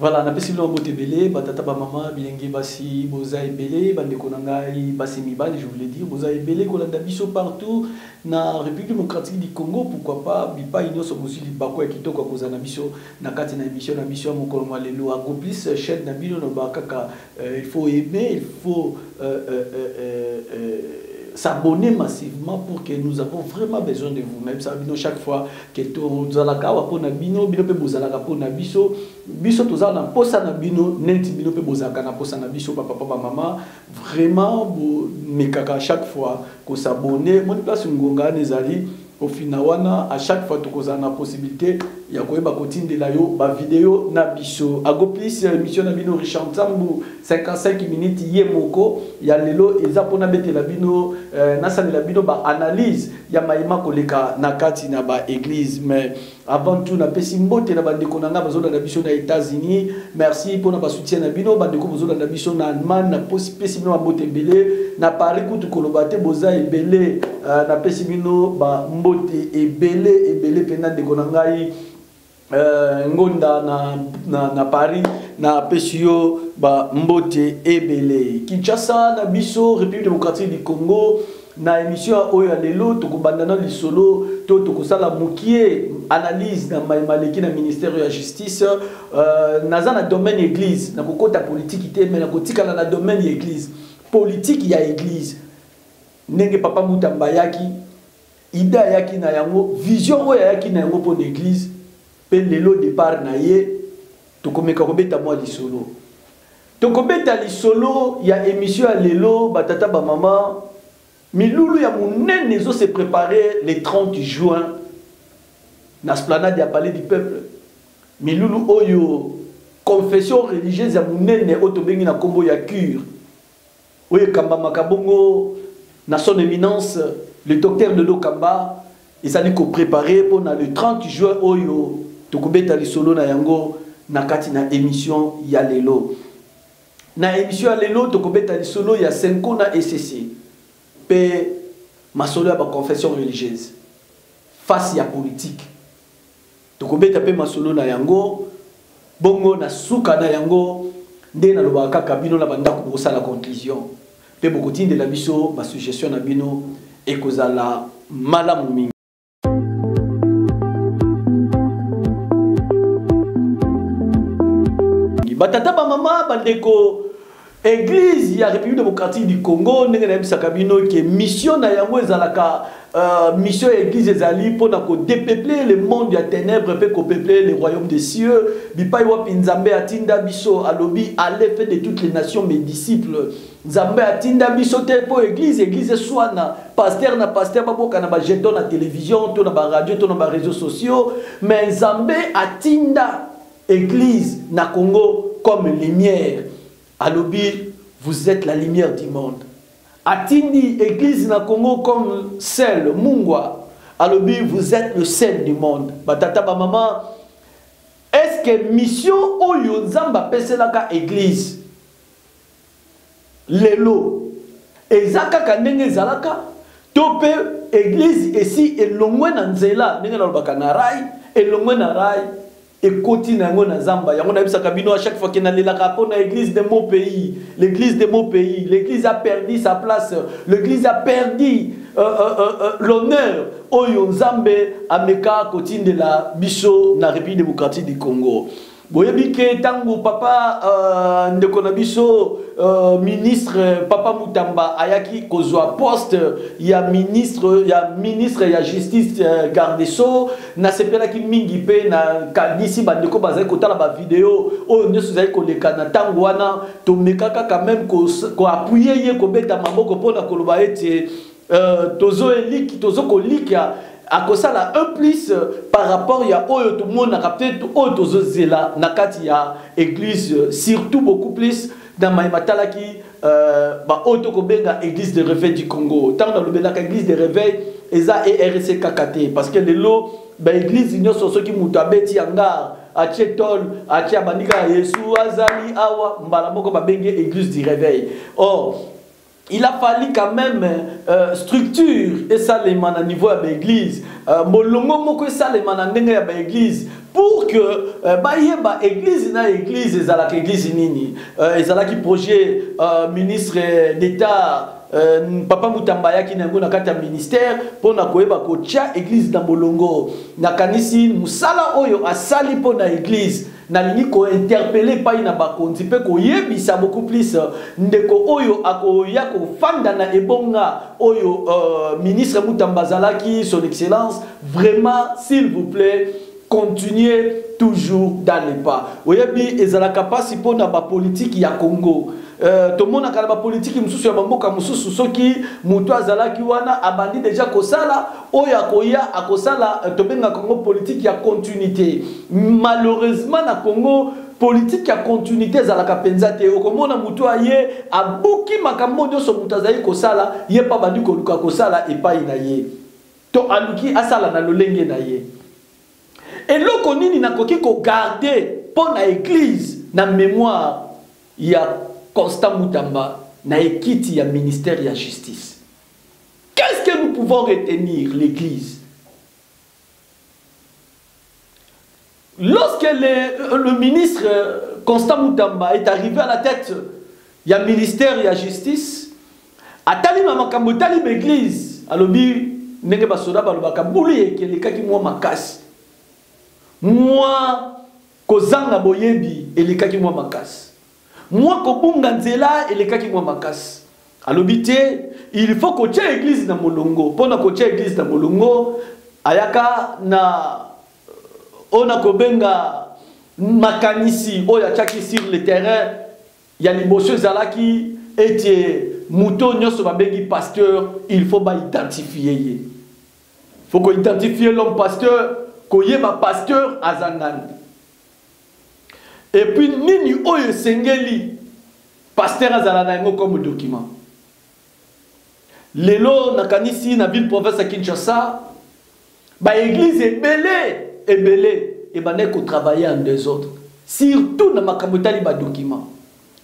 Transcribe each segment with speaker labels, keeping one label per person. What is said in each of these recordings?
Speaker 1: Voilà, na pesi lo bote belé, batata ba maman, bilengi basi, boza ebelé, bande konangai, basi mibali, je voulais dire, boza ebelé, kolanda biso partout, na République démocratique du Congo, pourquoi pas, bipa inyo so mosili bako ya kitoko koza na biso, na kati na émission mokolo malelo, agoplis, chaîne na bino no bakaka, il faut aimer, il faut s'abonner massivement pour que nous avons vraiment besoin de vous. Même ça, chaque fois que tu as la kawa pour na bino, bino pe bozala pour na biso, biso tu as na posa na bino, nenti bino pe bozala na posa na biso, papa, maman, vraiment, mais kaka chaque fois que s'abonner, mon place ngonga nezali. Au final, à chaque fois que tu as la possibilité, il y a quoi de la vidéo na biso. Agoplis émission na bino Richard Nzambu 55 minutes yemoko ya lelo ezapona bete la bino nasali la bino ba analyse ya maima koleka na kati na ba église. Mais avant tout na pesi mbote na bandeko na nga bazola na biso na États-Unis. Merci pour na ba soutien na bino bandeko bazola na biso na Allemagne na pesi bino mbote belé na Paris kutu kolobate boza ebelé na pesi bino ba mbote ebelé pena ndeko na ngai ngonda na Paris na pesio ba mbote ebele Kinshasa na biso République démocratique du Congo na émission oyo lelo tokobandana lisolo to tokosala mukie analyse na maleki na ministère de la justice naza na domaine église na kokota politique te mais na kotikala na domaine église politique ya église ndenge papa Mutamba yaki ida yaki na yango vision oyo yaki na yango pour l'église pe lelo départ na ye tokomeka kobeta mwa lisolo tokobeta lisolo ya émission ya lelo batata ba mama milulu ya munene zo se préparer le 30 juin na esplanade ya palais du peuple milulu oyo confession religieuse ya munene otobengi na kombo ya cure oyo kamba makabongo na son éminence le docteur de Lokamba ezali ko préparer pour na le 30 juin oyo tokobeta lisolo na yango na kati na émission ya lelo na émission ya lelo tokobeta lisolo ya Senko na SCC pe masolo ya ba confession religieuse face ya politique tokobeta pe masolo na yango bongo na suka na yango nde na loba kaka bino na bandako bosala conclusion pe bokotinde la biso ba suggestion na bino ekozala malamu mingi. Batata ba mama bandeko église ya République démocratique du Congo ndenge na bisaka bino ke mission na yango ezalaka mission église ezali pona ko dépeupler le monde ya ténèbres pe ko peupler le royaume des cieux bipai wapi nzambe atinda biso alobi allez faire de toutes les nations mes disciples nzambe atinda biso te po église soit na pasteur baboka na ba jeton na télévision to na ba radio to na ba réseaux sociaux mais nzambe atinda église na Congo comme lumière. Alobi, vous êtes la lumière du monde. Atindi, église na Congo comme sel, mungwa. Alobi, vous êtes le sel du monde. Batata ba maman, est-ce que mission oyo nzamba peselaka église? Lelo, ezaka kanenge zalaka, tope église ici elongwe na nzela, ndenge na lobaka na rai, elongwe na rai. Et continue na zamba yango na bisaka bino à chaque fois qu'il y a les rapports na l'église de mon pays, l'église de mon pays, l'église a perdu sa place, l'église a perdu l'honneur oyo nzambe ameka continue de la biso na République démocratique du Congo. Boyebi ke tango papa ndeko na biso ministre papa Mutamba ayaki kozwa poste ya ministre ya justice garde so na sepela ki mingi pe na kanisi bandeko bazali kotala ba vidéo oyo nyoso zali koleka na tango wana to mekaka quand même ko appuyer ye ko beta maboko pona koloba ete tozo elik tozo kolika akosala un plus par rapport ya oyo tout le monde a capté oyo tozo zela na kati ya église surtout beaucoup plus dans Maïmatala qui oyo kobenga église de réveil du Congo tant dans le belaka église de réveil eza RC KKT parce que lelo ba église nyonso soki mutu abeti yangar atie tol atie bandika Yesu azali awa mbala moko babenge église du réveil. Or il a fallu quand même structure et ça les man à niveau de l'église molongo moko ça les man ndenge ya l'église pour que ba église na église ezala église nini ezala ki projet ministre d'état papa Mutamba qui nango na kata ministère pour na koyeba ko tia église na molongo na kanisi musala oyo asali pour na église na lingi ko interpeller pa ina bakonzi pe ko yebisa beaucoup plus ndeko oyo akoya ko fanda na ebonga oyo ministre Mutamba zalaki son excellence vraiment s'il vous plaît continuez toujours dans les pas oyebi ezalaka pasi pour na ba politique ya Congo. Tout le monde a la politique mususu ya bamboka mususu soki mutu azalaki wana abandi déjà kosala oya koya akosala tobenga Congo politique ya continuité. Malheureusement na Congo politique ya continuité zalaka penza te okomona mutu aye abuki makambo nyonso mutu azali kosala ye pa bandi koluka kosala epai na ye to aluki asala na lolenge na ye eloko nini nakoki ko garder pour na église na mémoire ya Constant Mutamba na ekiti ya ministère ya justice. Qu'est-ce que nous pouvons retenir l'église? Lorsque le ministre Constant Mutamba est arrivé à la tête ya ministère ya justice, atali makambo tali l'église, alobi ndenge basoda balobaka buli ekelekaki mwa makasi. Moi kozanga boyebi elekaki mwa makasi. Moi, kobunga nzela elekaki mwa makasi. Alobité, il faut que tu église na molongo. Pona ko tu église na molongo, ayaka na ona kobenga makanisi oya chaki sur le terrain, ya liboso zalaki ete muto nyoso babengi pasteur, il faut ba identifier ye. Faut ko identifier l'homme pasteur, ko yeba pasteur azangani. Et puis, nini oyo sengeli pasteur azalana yango comme document. Lelo nakanisi na ville province à Kinshasa, ba église ebele et ba neko travailler en désordre. Surtout na makamotali ba document.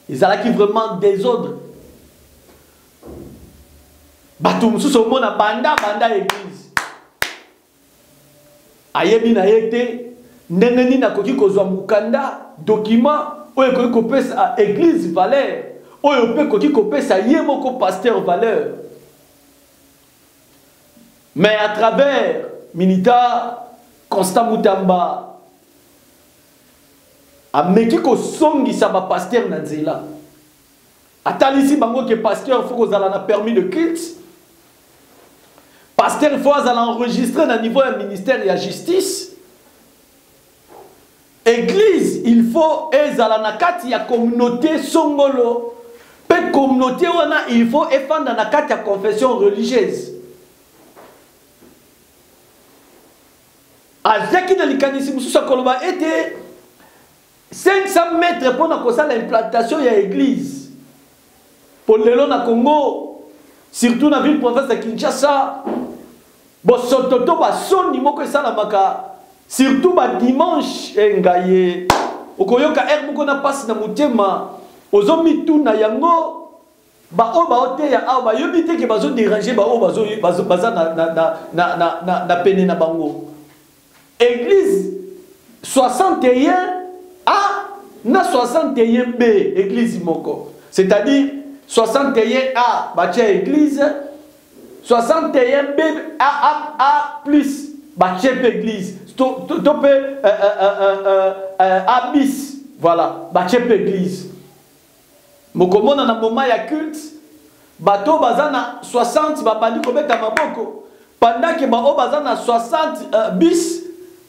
Speaker 1: Ezalaki vraiment désordre. Bato mususu mona banda église. Ayebi na yete ndenge nini nakoki kozwa mukanda document oyo koki kopesa église valeur oyo pe koki kopesa ye moko pasteur valeur. Mais à travers Minita Constant Mutamba ameki ko songisa ba pasteur na nzela atalisi bango ke pasteur faut kozala na permis de culte, pasteur faut azala enregistrer na niveau ya ministère ya justice. Église, il faut ezala na kati ya communauté songolo. Pe communauté wana il faut efanda na kati ya confession religieuse. Azaki na likanisi mususa koloba ete 500 mètres pour na kosala l'implantation ya église. Pour lelo na Congo, surtout na ville province de Kinshasa, bo sototo ba soni moko esala maka. Surtout ba dimanche ngaye okoyoka moko na passe na mutema ozomi tu na yango ba o ba ote ya ba yobi te ke bazo déranger ba o bazo baza na pene na bango. Église 61 A na 61 B église moko, c'est-à-dire 61 A ba tia église 61 B A plus ba tia église Abyss, voilà, Bachep église. Mokomona na moment ya culte, bato bazana 60 babandi kobeta maboko. Pendant que bao bazana 60 bis,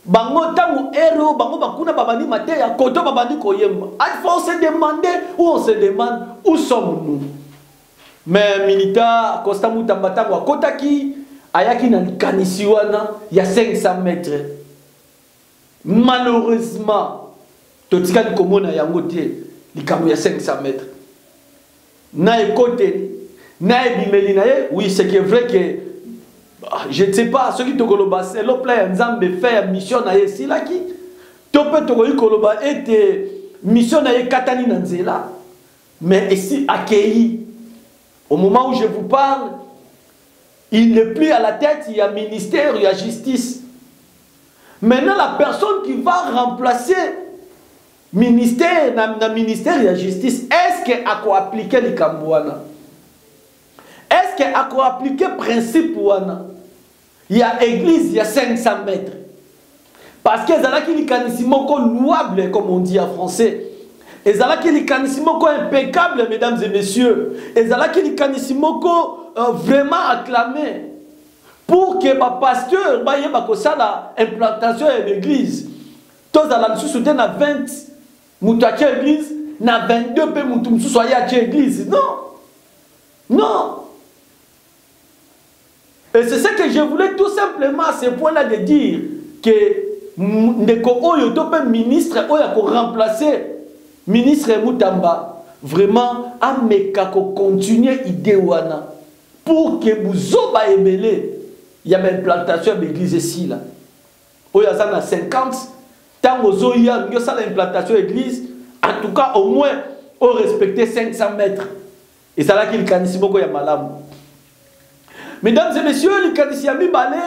Speaker 1: bango tango ero, bango bakuna babandi mateya, koto babandi koyemba. Il faut se demander où on se demande où sommes-nous. mais Minita Costa Mutamba tango kotaki ayaki na likanisi wana ya 500 mètres. Malheureusement totikali komona yango te likambo ya 500 mètres. Na ekote na ebimeli na ye, oui c'est que vrai que je ne sais pas, ceux qui te koloba c'est le plan Nzambe fait mission na ye silaki. Topé to koloba était mission na ye katani na nzela. Mais ici accueilli au moment où je vous parle, il n'est plus à la tête, il y a ministère, il y a justice. Maintenant la personne qui va remplacer ministère, na ministère, il y a justice, est-ce qu'elle a appliqué les Kambouana? Est-ce qu'elle a appliqué le principe wana? Il y a église, il y a 500 mètres. Parce que Zalaki Likanisimo louable, comme on dit en français. Et Zalaki Likanisimo impeccable, mesdames et messieurs. Et Zalaki Likanisimo vraiment acclamé. Pour que le pasteur ait l'implantation de l'église. Tous les sous soutien à 20 moutaké église, na 22 pe moutou soyez à l'église. Non. Non. Et c'est ce que je voulais tout simplement à ce point-là de dire que Ndeko Oyo Tope ministre Oyo ko remplacer ministre Mutamba vraiment à mekako continuer idée wana pour que Bouzoba ebele il y a une implantation de l'église ici là. Oyo azana 50 tant aux il y a l'implantation de l'église en tout cas au moins au respecter 500 mètres. Et ça là qu'il kanisi boko ya malamu. Mesdames et messieurs, les Kadisiami Balé,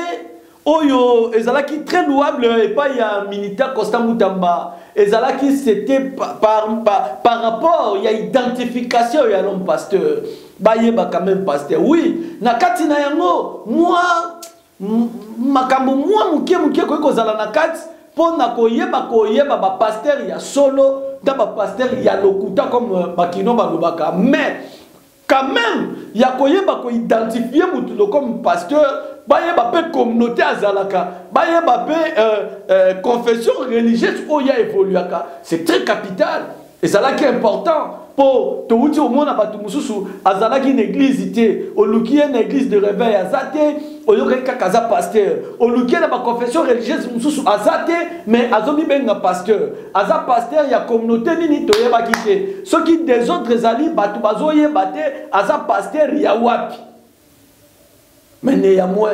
Speaker 1: Oyo, Ezalaki très louable, et pas il y a Minita Costa Mutamba. Ezalaki c'était par rapport, il y a identification, il y a l'homme pasteur. Bayeba quand même pasteur. Oui, Nakati na yango, moi, makambo, moi, mouké, ko zala nakati, pour na koyeba, ba pasteur, il y a solo, dans ba pasteur, il y a lokuta comme Bakino Balubaka. Mais, quand même, il y a quoi identifier comme pasteur, il y a une communauté à Zalaka, il y a une confession religieuse où il y a évolué. C'est très capital. Et c'est là qui est important. Pour tout le monde, il y a une église, il y a une église de réveil à Zate, il y a un pasteur, il y a une confession religieuse à Zate, mais il y a un pasteur. Il y a un pasteur, il y a une communauté, ceux qui des autres alliés, il y a un pasteur, il y a Wapi. Mais il y a moins.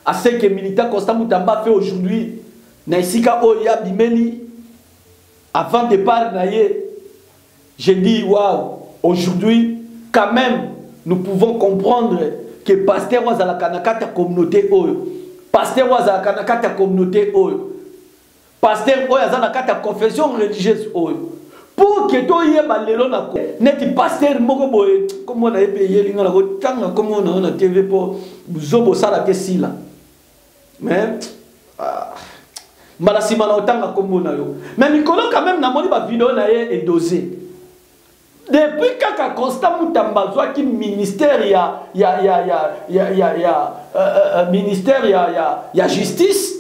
Speaker 1: À ce que Minita Costa Mutamba fait aujourd'hui, Naisika Oya Bimeli, avant de parler, j'ai dit, waouh, aujourd'hui, quand même, nous pouvons comprendre que pasteur was à la kanakata communauté oyo. Pasteur was à la kanakata communauté oyo. Pasteur oyo à la kanakata confession religieuse oyo. Pour que toi y ait balelo na ko. Net pasteur moko boye comme on a payé linga la ko tanga comme on a TV pour zobo sala ke sila. Mais malasima na otanga comme on a yo. Mais Mikolo quand même na moni ba vidéo na ye est dosé. Depuis que Constant Mutamba soit qui ministère ministère il y a justice.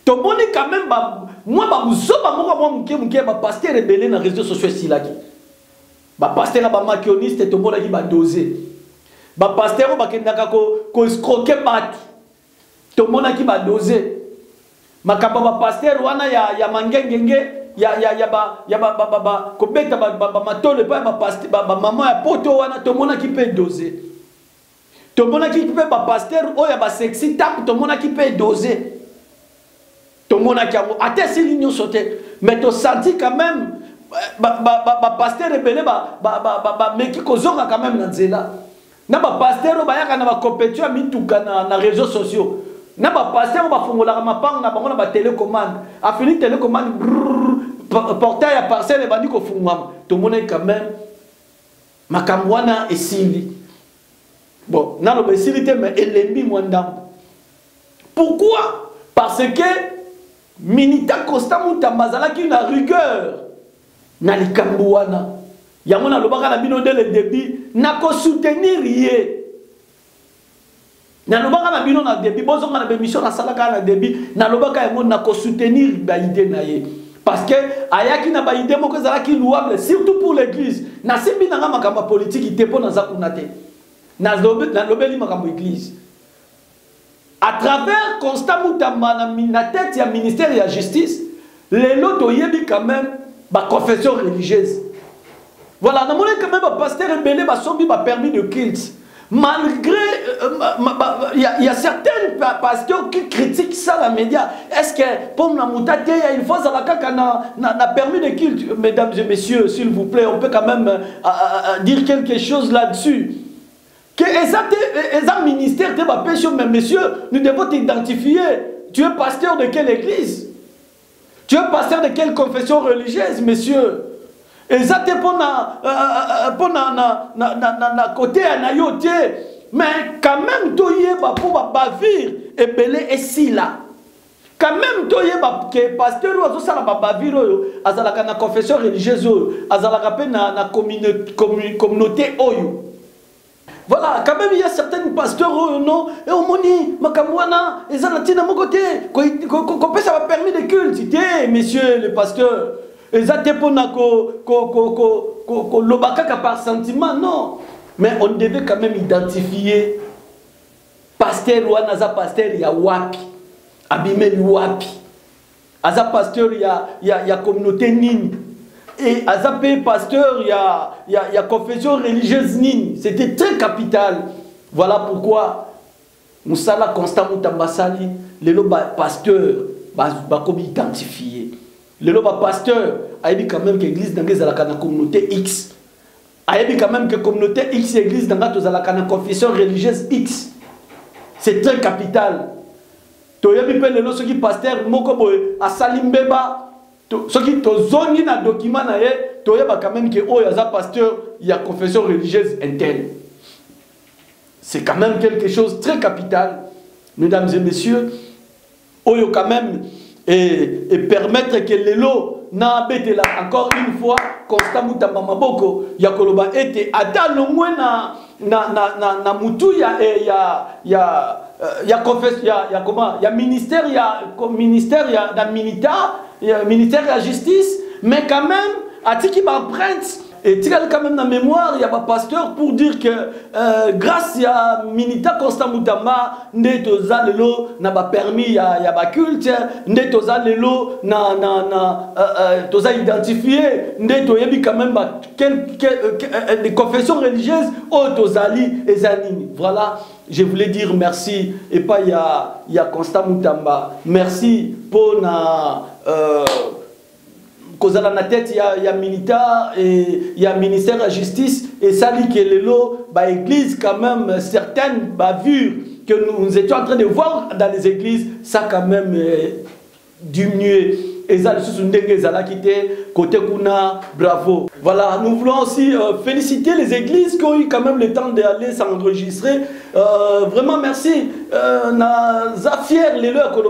Speaker 1: Tout le monde quand même moi moi pasteur rebelle dans les réseaux sociaux ici là qui. Pasteur ba maquilloniste tout le monde qui va doser. Pasteur ba kendaka ko escroquer bat. Tout le monde qui va doser. Makaba pasteur wana ya mangengenge kobeta matole pa maman ya poto wana tomona ki peut doser. Tomona ki peut pasteur oya ba sexy tap tomona ki peut doser. Tomona ki ate si l'union sauté mais to senti quand même pasteur rebelle mais ki kozonga quand même na nzela. Na pasteur ba yaka na ba compétition mituka na réseaux sociaux. Na pasteur ba fongola mapanga na bango na ba télécommande. A fini télécommande portail à parcelle et bandi ko fungwam. Tout le monde quand même makamwana et sili. Bon, na lo besilité mais elembi mwandam. Pourquoi? Parce que Minita Costa Mutamba zalaki na rigueur na likambwana. Yango na lobaka na bino dès le début na ko soutenir yé. Na lobaka na bino na début bozonga na bémission na salaka na début na lobaka yango na ko soutenir ba idée na yé. Parce que ayaki na ba idée moko ezalaki louable surtout pour l'église. Na simbi nanga makambo politique ite po na zakuna te. Na lobeli makambo église. À travers Constant Moutamba na tête ya ministère de la justice, les lots toyebi quand même ba confession religieuse. Voilà, na mona quand même ba pasteur rebelle ba sombi ba permis de culte. Malgré, il y a certains pasteurs qui critiquent ça, la média. Est-ce que, pour la moutade, il faut na permis de culte? Mesdames et messieurs, s'il vous plaît, on peut quand même dire quelque chose là-dessus. Que les ministères de la péché, mais messieurs, nous devons t'identifier. Tu es pasteur de quelle église? Tu es pasteur de quelle confession religieuse, messieurs? Et ça te pour na côté anayote, mais quand même tu y es pour bavir et belé et si là. Quand même tu y es que pasteur ou azo sala bavir oyo, azalaka na confession religieuse oyo, azalaka pe na communauté oyo. Voilà, quand même il y a certains pasteurs non, et au moni makamwana, et ça na tina mon côté, qu'on peut ça va permis de culte, messieurs les pasteurs. Et ça te pour l'obakaka par sentiment, non. Mais on devait quand même identifier pasteur ou anaza pasteur ya wapi, abimé wapi, aza pasteur ya communauté nini, et aza pasteur ya confession religieuse nini. C'était très capital. Voilà pourquoi Moussala Constant Moutamba Sali, les pasteur va comme identifier. Le pasteur a dit quand même que l'église dans la communauté X. A dit quand même que la communauté X et l'église dans la confession religieuse X. C'est très capital. Tu as vu que ceux qui pasteur a Salimbeba, ceux qui ont un document, tu as quand même que oh, pasteur, il y a confession religieuse interne. C'est quand même quelque chose de très capital, mesdames et messieurs. Oh, quand même. Et permettre que les lots n'a là encore une fois Constant Moutamba Maboko yakoloba ete ata longwe na mutu ya confesse ya comment ya ministère ya ministère ya justice, mais quand même atiki ba prêtre et tu as quand même dans la mémoire, il y a un pasteur pour dire que grâce à Minita Constant Moutamba, nous avons permis à la culte, nous avons identifié, nous avons quand même des confessions religieuses, et Zanini. Voilà, je voulais dire merci. Et pas il y a Constant Moutamba. Merci pour kozala na tête il y a Minita et il y a ministère de la justice et ça dit que les lots bah église quand même certaines bavures que nous étions en train de voir dans les églises ça quand même diminué et ça sous une déguisala qui était côté kuna bravo. Voilà, nous voulons aussi féliciter les églises qui ont eu quand même le temps d'aller s'enregistrer. Vraiment merci. Na fier les leurs que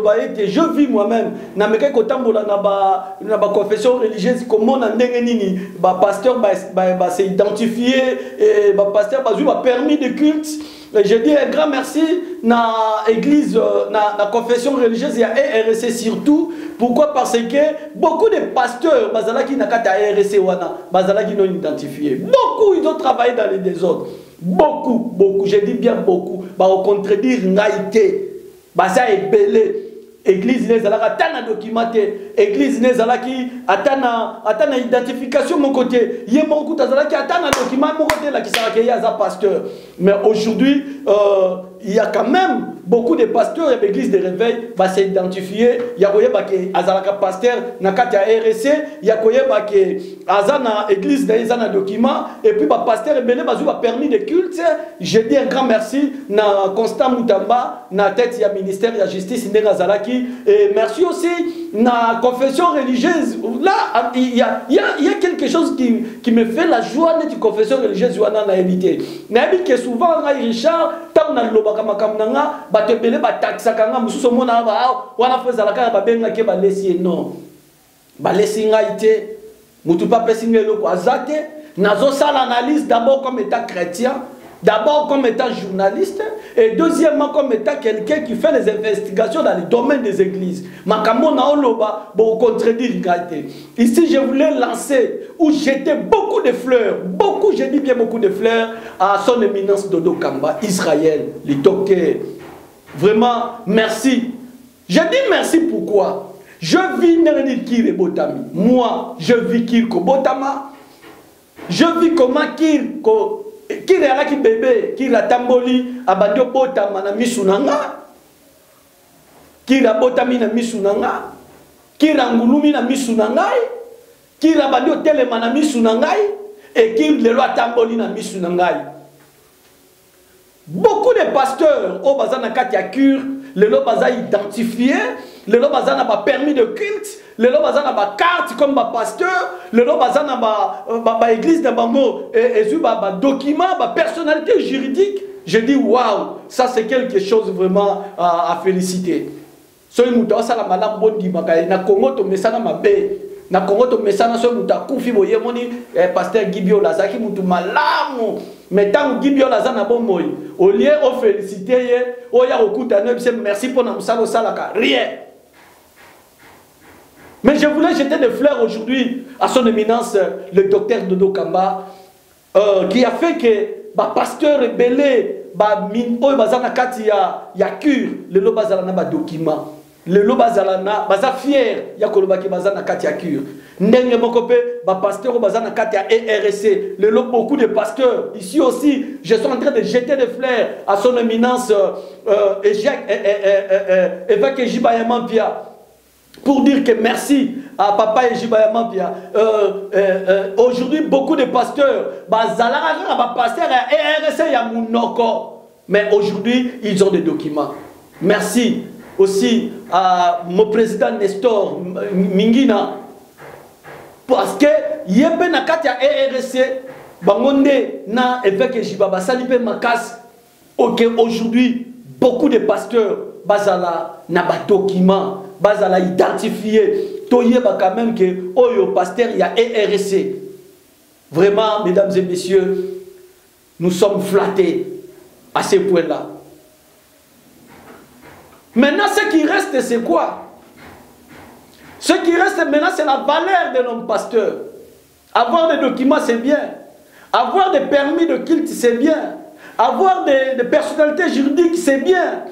Speaker 1: je vis moi-même. Na meke kotambola na ba confession religieuse comment na ndenge nini ba pasteur ba s'identifier et ba pasteur ba permis de culte. Je dis un grand merci na église na confession religieuse et à RSC surtout. Pourquoi? Parce que beaucoup de pasteurs bazalaki na kata RSC wana bazalaki non identifiés. Beaucoup ils ont travaillé dans les désordres. Beaucoup, je dis bien beaucoup. Bah au contredire ngaïté. Bah ça est belé. Église les alaka tana documenté. Église les alaki atana identification mon côté. Yé mon côté alaki atana document mon côté là qui sera qu'il y a pasteur. Mais aujourd'hui il y a quand même beaucoup de pasteurs et l'église de réveil va s'identifier. Il y a que azalaka pasteur na kata RSC, il y a que azana église d'Azana document et puis ba pasteur et belé bazou a permis de culte. Je dis un grand merci na Constant Moutamba na tête il y a ministère de la justice ndé azalaki et merci aussi na confession religieuse. Là il y a quelque chose qui me fait la joie de confession religieuse wana na éviter. Na éviter que souvent Richard tant na lobaka makamnanga batebele bataxaka nga mususu mona ba wana fozala ka babenga ke balesi non balesi ngaite mutu pa pesingelo ko azate nazo sala analyse d'abord comme état chrétien D'abord comme étant journaliste et deuxièmement comme étant quelqu'un qui fait les investigations dans les domaines des églises. Makamona Oloba, bon, contredire l'égalité. Ici, je voulais lancer ou jeter beaucoup de fleurs, beaucoup, je dis bien beaucoup de fleurs à son éminence Dodo Kamba, Israël, les docteurs. Vraiment, merci. Je dis merci pourquoi? Je vis Nereni Kir Botami. Moi, je vis Kir Botama. Je vis comment Kir Kir est là qui bébé, Kir a tamboli, abadio Botama na misunanga. Kir a Botami na misunanga. Kir a ngulumi na misunangai. Kir a badio telema na misunangai. Et Kir le loi tamboli na misunangai. Beaucoup de pasteurs au bazana katia cure, le lo baza identifié, le lo bazana ba permis de culte, le lo bazana ba carte comme ba pasteur, le lo bazana ba église de bango et ba document, ba personnalité juridique. Je dis waouh, ça c'est quelque chose vraiment à féliciter. Soy muta sala malam bondi makay na Congo to mesana mabe. Na Congo to mesana so muta kufi boye moni pasteur Gibio Lazaki mutu malamu. Mais tant que Gibio Lazana bomboy, au lieu de féliciter, merci pour nous salaka, rien. Mais je voulais jeter des fleurs aujourd'hui à son éminence, le docteur Dodo Kamba, qui a fait que bah pasteur rebelle, bah min bazana kati ya cure, le lo bazalana ba document. Le lo bazalana baza fier ya koloba ki bazana kati ya cure. Ndenge mokope ba pasteur bazana kati ya ERC. Le lo beaucoup de pasteurs ici aussi, je suis en train de jeter des fleurs à son éminence évêque Ejiba Yamampia pour dire que merci à papa Ejiba Yamampia. Aujourd'hui beaucoup de pasteurs bazalaka ba pasteur ya ERC ya munoko, mais aujourd'hui ils ont des documents. Merci aussi à mon président Nestor Mingina, parce que yebe na kati ya ERC bangonde na évêque Jibaba salipe makas. Ok, aujourd'hui beaucoup de pasteurs bazala na ba document bazala identifié toyeba quand même que oyo pasteur ya ERC. Vraiment mesdames et messieurs, nous sommes flattés à ce point-là. Maintenant, ce qui reste, c'est quoi? Ce qui reste maintenant, c'est la valeur de l'homme pasteur. Avoir des documents, c'est bien. Avoir des permis de culte, c'est bien. Avoir des personnalités juridiques, c'est bien.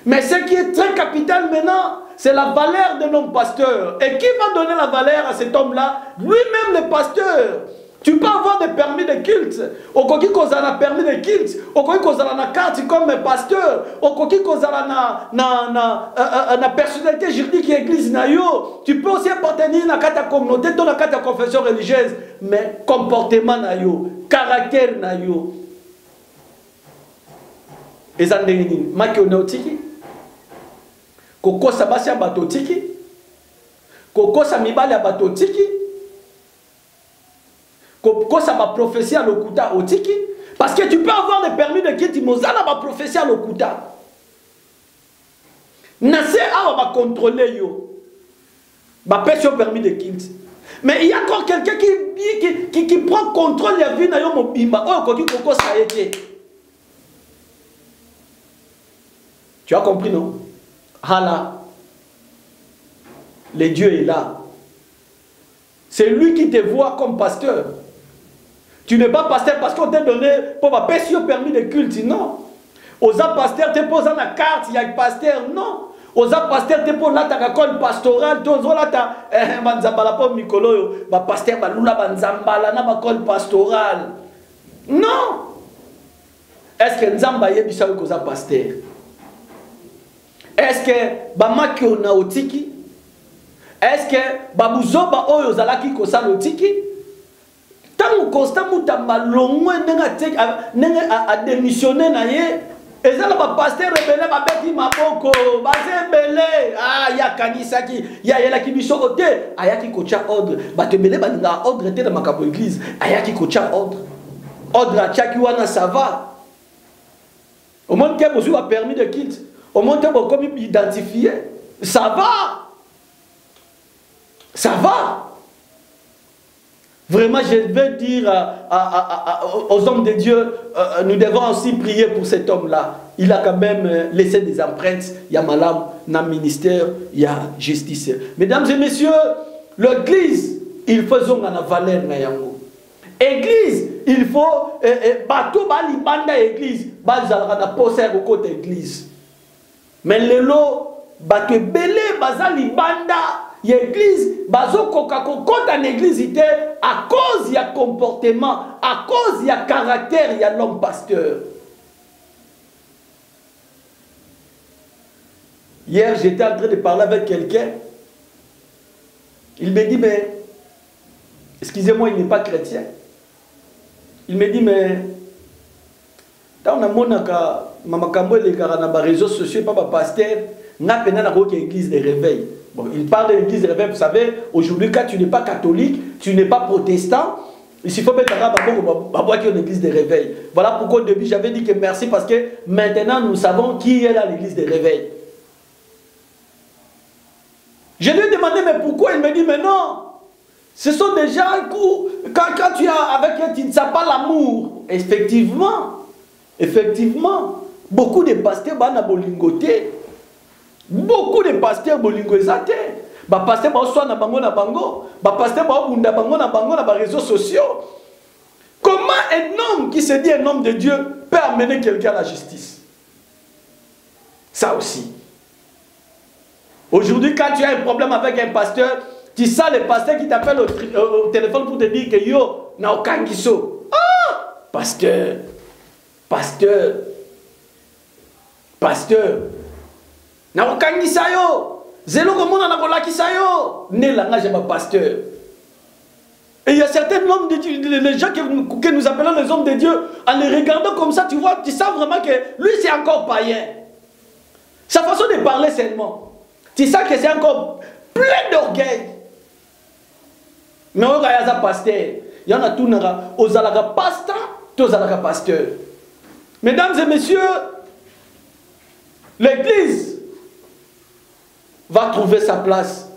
Speaker 1: Mais ce qui est très capital maintenant, c'est la valeur de l'homme pasteur. Et qui va donner la valeur à cet homme-là? Lui-même, le pasteur. Tu peux avoir des permis de culte. Au koki kozala permis de culte. Au koki kozala na carte comme pasteur. Au koki kozala na personnalité juridique et église na yo. Tu peux aussi appartenir à la communauté, dans la confession religieuse. Mais comportement na yo, caractère na yo. Ezandeni maki onotiki. Koko sabasi abatotiki. Koko samibali abatotiki. Quand ça va prophétie à l'okuta otiki, parce que tu peux avoir des permis de quitte mozala va prophétie à l'okuta. Nase a va contrôler yo. Va payer sur permis de quitte. Mais il y a encore quelqu'un qui prend contrôle de la vie na yo mobimba. Oh koki koko ça a été. Tu as compris non? Hala. Le Dieu est là. C'est lui qui te voit comme pasteur. Tu n'es pas pasteur parce qu'on t'a donné pour ma paix sur permis de culte, non. Osa pasteur te pose la carte, il y a pasteur, non. Osa pasteur te pose là ta col pastoral, tu là ta banzambala pour mikolo, ba pasteur ba lula banzambala na ba col pastoral. Non. Est-ce que nzamba yebisa ko za pasteur? Est-ce que ba makio na otiki? Est-ce que babuzoba oyo zalaki kosa lotiki? Tant constant mutamba longwe nenga a démissionné na ye. Ezala ba pasteur rebelle ba beti maboko, ba zebele. Ah ya kanisa ki, ya yela ki biso ote, ayaki kocha ordre. Ba tebele ba nga ordre te na makabo église, ayaki kocha ordre. Ordre a chaki wana ça va. Au moins que vous avez permis de quitte, au moins que vous avez identifié, ça va. Ça va. Vraiment, je veux dire aux hommes de Dieu, nous devons aussi prier pour cet homme-là. Il a quand même laissé des empreintes. Il y a Malam, il y a ministère, il y a justice. Mesdames et messieurs, l'église, il faut la valeur. Église, il faut bateau bali banda église, bazalaka na poser au côté église. Mais lelo bateau belé bazali banda l'église, bazo koka kokota en église à cause ya comportement, à cause ya caractère ya l'homme pasteur. Hier, j'étais en train de parler avec quelqu'un. Il me dit, mais excusez-moi, il n'est pas chrétien. Il me dit, mais quand on a les réseaux sociaux, pas pasteur, on a une église de réveil. Bon, il parle de l'église de réveil, vous savez, aujourd'hui, quand tu n'es pas catholique, tu n'es pas protestant, il faut mettre une église de réveil. Voilà pourquoi au début, j'avais dit que merci, parce que maintenant, nous savons qui est là l'église de réveil. Je lui ai demandé, mais pourquoi? Il me dit, mais non. Ce sont des gens qui, quand tu es avec eux, tu ne sais pas l'amour. Effectivement, beaucoup de pasteurs sont bolingoté. Beaucoup de pasteurs bolingoisate. Ba pasteur ba soit na bango na bango, ba pasteur ba bunda bango na ba réseaux sociaux. Comment un homme qui se dit un homme de Dieu peut amener quelqu'un à la justice? Ça aussi. Aujourd'hui, quand tu as un problème avec un pasteur, tu sens le pasteur qui t'appelle au téléphone pour te dire que yo, na okangiso. Ah! Pasteur. Na okangisa yo. Zelo komona na kolakisa yo. Ne langage ba pasteur. Et il y a certains hommes de Dieu, les gens que nous appelons les hommes de Dieu, en les regardant comme ça, tu vois, tu sens vraiment que lui c'est encore païen. Sa façon de parler seulement. Tu sens que c'est encore plein d'orgueil. Mais on a un pasteur. Il y en a tout aux alaga pasteur, aux alaga pasteur. Mesdames et messieurs, l'église va trouver sa place.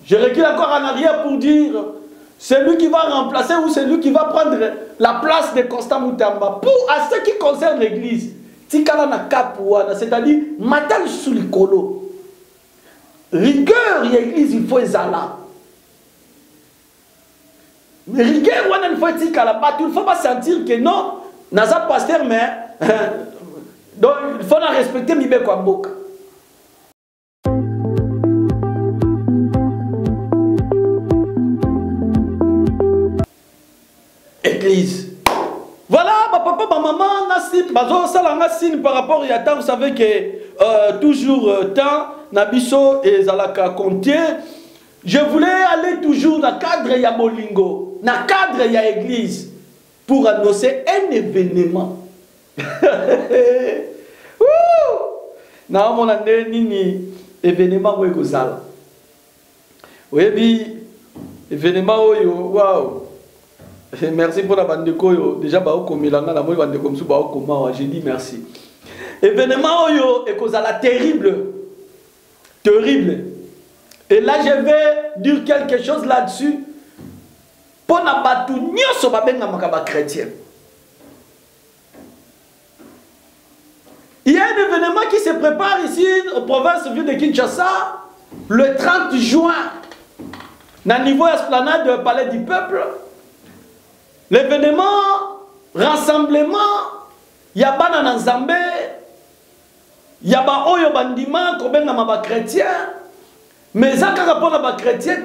Speaker 1: Je recule encore en arrière pour dire, c'est lui qui va remplacer ou c'est lui qui va prendre la place de Constant Moutamba. Pour à ce qui concerne l'église, c'est-à-dire, matal sous le colo. Rigueur, l'église, il faut ezala. Mais rigueur, il faut être là-bas. Il ne faut pas sentir que non, naza pasteur, mais donc il faut la respecter, mi be kwamboka. Église. Voilà, ma papa, ma maman, par rapport à temps, vous savez que toujours temps, Nabiso et Zalaka compter. Je voulais aller toujours dans le cadre de Molingo, dans le cadre de l'église, pour annoncer un événement. Non, mon année, nini, événement où est-ce oui, événement où waouh. Merci pour la bande de Koyo. Déjà, j'ai dit merci. Événement oyo est terrible. Terrible. Et là, je vais dire quelque chose là-dessus. Pour na batu nyoso babenga makaba chrétien. Il y a un événement qui se prépare ici, aux provinces de Kinshasa, le 30 juin, dans le niveau esplanade du Palais du Peuple. L'événement, rassemblement, il y a Banana Zambé, il y a Oyo Bandima, Kobenga Maba chrétien, mais ça, quand on a chrétien,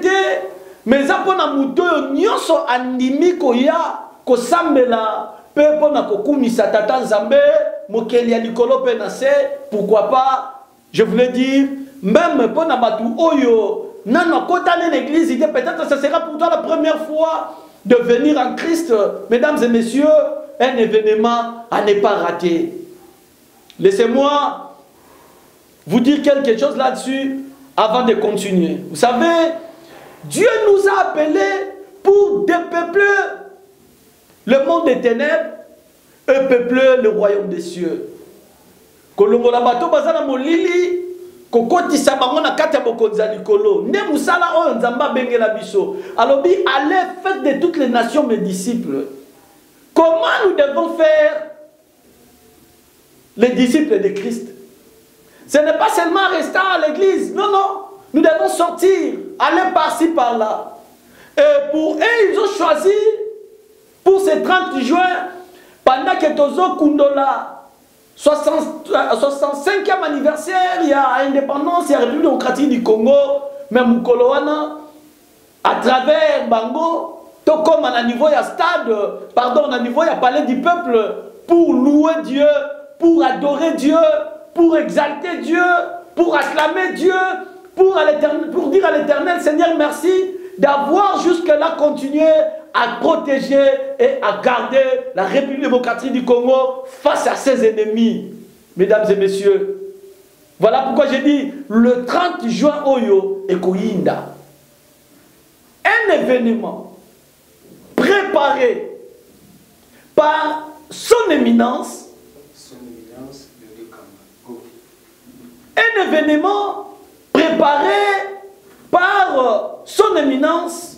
Speaker 1: mais ça, on a mouto, nyoso andimi koya, ko sambela, pe pona kokumisa tata Zambé, mokeli ya likolo pe nase, pourquoi pas, je voulais dire, même pona batu Oyo, nano kota l'église, peut-être que ce sera pour toi la première fois de venir en Christ, mesdames et messieurs, un événement à ne pas rater. Laissez-moi vous dire quelque chose là-dessus avant de continuer. Vous savez, Dieu nous a appelés pour dépeupler le monde des ténèbres et peupler le royaume des cieux. Kolongo la bateau bazana molili, kokotisa bango na kati ya bokonzi ya likolo nde musala oyo nzambe abengela biso alobi allez faites de toutes les nations mes disciples. Comment nous devons faire les disciples de Christ? Ce n'est pas seulement rester à l'église, non, non, nous devons sortir, aller par-ci par-là. Et pour eux, ils ont choisi pour ce 30 juin, pendant que Tozo Kundola 65e anniversaire, il y a indépendance, il y a République démocratique du Congo, même Mukoloana, à travers Bango, tout comme à niveau il y a stade, pardon, à niveau il y a palais du peuple, pour louer Dieu, pour adorer Dieu, pour exalter Dieu, pour acclamer Dieu, pour dire à l'Éternel, Seigneur, merci d'avoir jusque-là continué à protéger et à garder la République démocratique du Congo face à ses ennemis. Mesdames et messieurs, voilà pourquoi j'ai dit le 30 juin Oyo et Koyinda. Un événement préparé par son éminence. Un événement préparé par son éminence,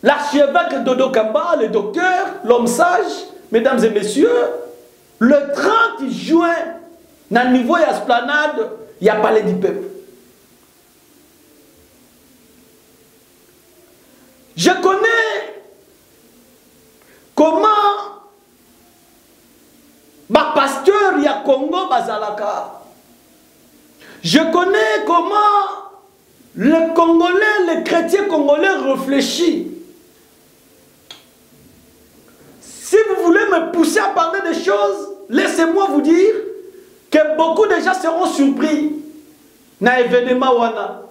Speaker 1: l'archevêque Dodo Kamba, le docteur, l'homme sage, mesdames et messieurs, le 30 juin, dans le niveau de l'esplanade, il y a palais du peuple. Je connais comment ma pasteur y a Congo Bazalaka. Je connais comment le Congolais, les chrétiens congolais réfléchissent. Si vous voulez me pousser à parler des choses, laissez-moi vous dire que beaucoup de gens seront surpris dans l'événement Wana.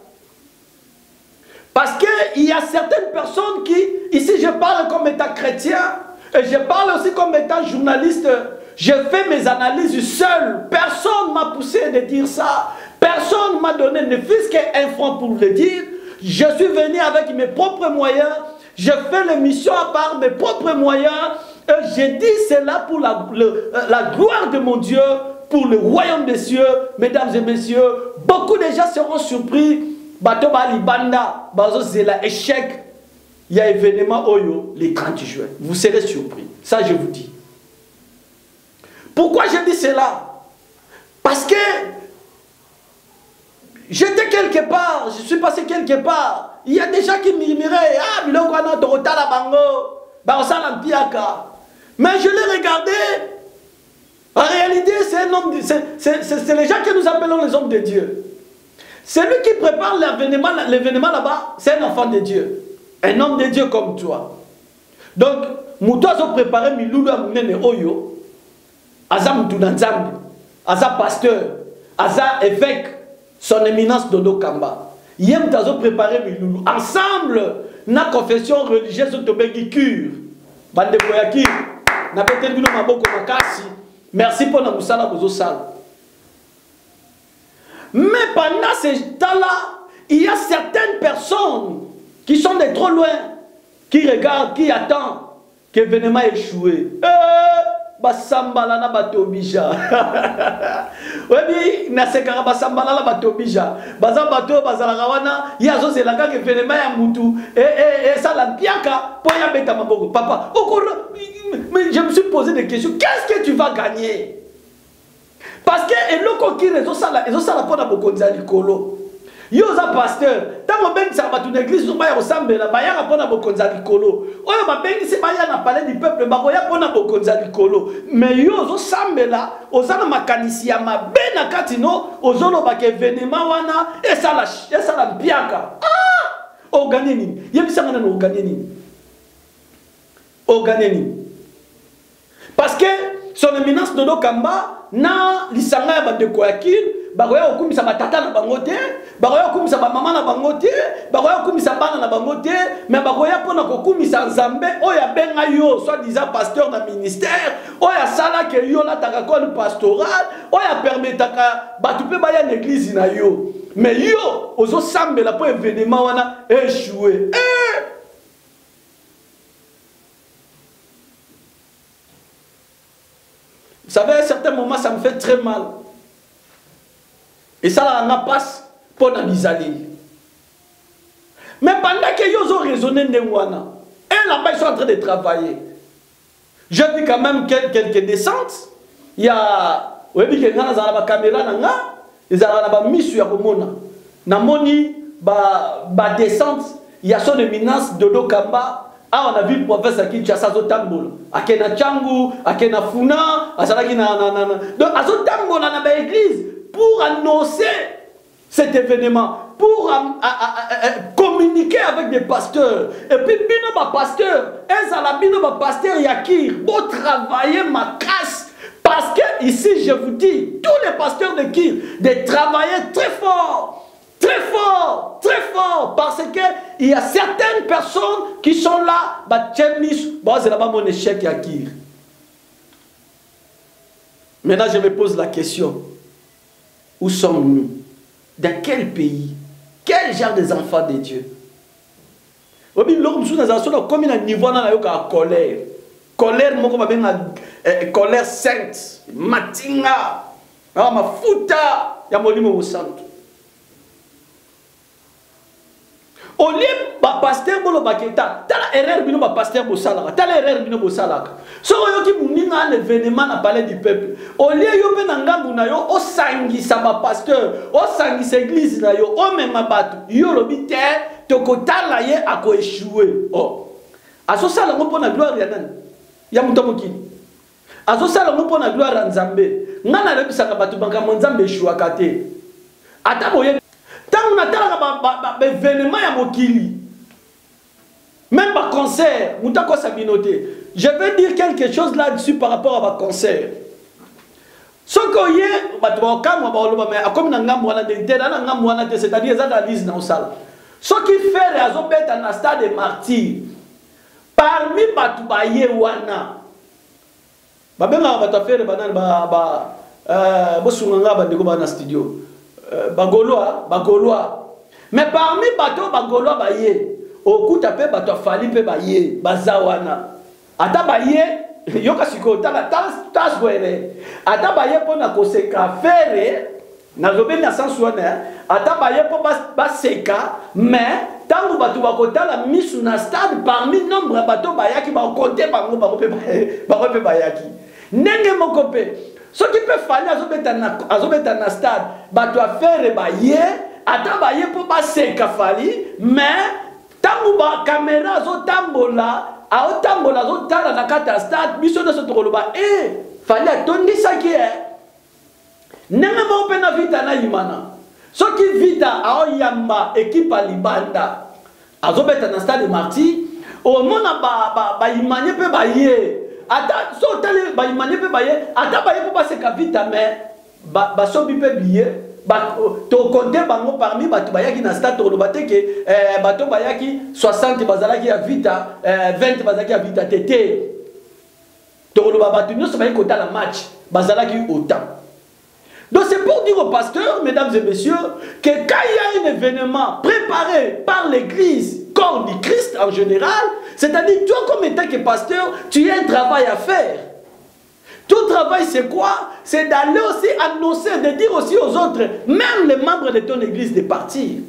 Speaker 1: Parce qu'il y a certaines personnes qui, ici je parle comme étant chrétien, et je parle aussi comme étant journaliste, je fais mes analyses seul. Personne ne m'a poussé de dire ça. Personne ne m'a donné ne fût-ce qu'un franc pour le dire. Je suis venu avec mes propres moyens. Je fais l'émission à part mes propres moyens. Et j'ai dit cela pour la gloire de mon Dieu, pour le royaume des cieux. Mesdames et messieurs, beaucoup de gens seront surpris. Bato Bali Banda, Bazo Zela, échec. Il y a événement Oyo, les 30 juin. Vous serez surpris. Ça, je vous dis. Pourquoi je dis cela? Parce que j'étais quelque part, je suis passé quelque part. Il y a des gens qui murmuraient, ah, biloko na torota la bango, baosa l'ampiaka. Mais je l'ai regardé. En réalité, c'est un homme, c'est les gens que nous appelons les hommes de Dieu. Celui qui prépare l'événement là-bas, c'est un enfant de Dieu. Un homme de Dieu comme toi. Donc, Moutois a préparé Miloulou à Mounene Oyo. Aza Moutounanzambi, Aza pasteur, Aza évêque, son éminence Dodo Kamba. Yem Tazo préparé Miloulou. Ensemble, na confession religieuse Tobegi Cure. Bande Koyaki, na Betel Bino Maboko Makasi. Merci pour la Moussala Bozo Sal. Mais pendant ce temps-là, il y a certaines personnes qui sont de trop loin, qui regardent, qui attendent que l'événement ait échoué. Basambala na batobija. Oui, na sekara basambala na batobija. Baza bato bazala kawana, yazo zelaka ke événement ya mutu et ça la piaka pour ya beta maboko. Papa, mais je me suis posé des questions. Qu'est-ce que tu vas gagner? Parce que eloko ki rezo sala pona bokonza likolo. Yo za pasteur, tango bengi sa batu l'église zo baya osambela baya pona bokonza likolo. Oyo ba bengi se baya na palais du peuple ba boya pona bokonza likolo. Mais yo zo sambela ozana makanisi ya mabe na kati no ozolo ba ke événement wana et ça la mpiaka. Ah! O gagner nini? Yebisa ngana no gagner nini? O gagner nini? Parce que son éminence Dodo Kamba na lisanga ya bandeko ya kil bakoya okumisa batata na bangote bakoya okumisa bamama na bangote bakoya okumisa bana na bangote mais bakoya pona kokumisa nzambe oyo abenga yo soit disant pasteur na ministère oyo asala ke yo lataka kole pastoral oyo permetaka batu pe baya na église na yo mais yo ozosambela po événement wana échoué. Vous savez, à certains moments, ça me fait très mal. Et ça la passe pour la misali. Mais pendant que ils ont raisonné de Wana, et là-bas ils sont en train de travailler. J'ai vu quand même quelques descentes. Il y a, oui, il y a une caméra, ils ont mis sur Romona. Namoni, ba descente, il y a son éminence de Dokamba. Ah, on a vu le professeur qui a sa zotambola. Akena Changu, Akena Funa, Asalaki na. Donc, Azotambola dans l'église pour annoncer cet événement, pour communiquer avec des pasteurs. Et puis, bino ba pasteur, bino ba pasteur Yakir, pour travailler ma casse. Parce que ici, je vous dis, tous les pasteurs de Kir, de travailler très fort. Très fort, très fort, parce qu'il y a certaines personnes qui sont là, c'est là-bas mon échec à Kir. Maintenant, je me pose la question, où sommes-nous? Dans quel pays? Quel genre des enfants de Dieu? Comme il y a un niveau de colère. Colère sainte, matinga, mafuta, ya molimo santo. Au lieu de pasteur bolo baketa, t'as l'erreur bino ba pasteur bosalaka, t'as l'erreur bino bosalaka. So yo ki muninga un événement na palais du peuple. Au lieu yo pe na ngambu na yo o sangisa ba pasteur, o sangisa église na yo, o mema batu. Yo lobi te to kotala ye ako échouer. Oh. Aso sala ngo pona gloire ya nani? Ya mutomoki. Aso sala ngo pona gloire ya Nzambe. Ngana lebisaka batu banka Nzambe échouer kate. Ata boye tant on a des événements à Mokili, même par concert, je vais dire quelque chose là-dessus par rapport à ma concert. Ce qu'on y est, c'est-à-dire l'analyse dans ça. Ce qui fait raison d'être dans le stade de martyr, parmi les wana, studio. Bagolois. Mais parmi bateaux Bagolois baye, au coup tapé bateau fali pe baye, bazawana. Ata baye, yoka siko tala tas gwere. Ata baye po na koseka fere, na zobe na sanswana, ata baye po baseka, mais tangu bateau bakotala misu na stade parmi nombre bateau bayaki ba compter bango ba bayaki. Nenge mokope. Ce qui peut faire, azobeta na stade, bato a faire baye, ata baye pour passer kafali, mais tangu ba caméra azotambola, aotambola azotala na kata stade, biso de ce tokoloba, fallait atondi ça qui est. Nenge mo pe na vita na imana. Ce qui vita aoyamba équipe libanda, azobeta na stade marti, au mona ba imanye pe baye. Ata so tele ba imane pe baye ata baye po passer ka vita mais ba so bi pe biye ba to compter bango parmi bato bayaki na stade to lobate ke bato bayaki 60 bazalaki ya vita 20 bazalaki ya vita tete to loba bato nyonso baye kota la match bazalaki autant. Donc c'est pour dire aux pasteurs, mesdames et messieurs, que quand il y a un événement préparé par l'église, corps du Christ en général, c'est-à-dire toi comme étant que pasteur, tu as un travail à faire. Ton travail c'est quoi? C'est d'aller aussi annoncer, de dire aussi aux autres, même les membres de ton église, de partir.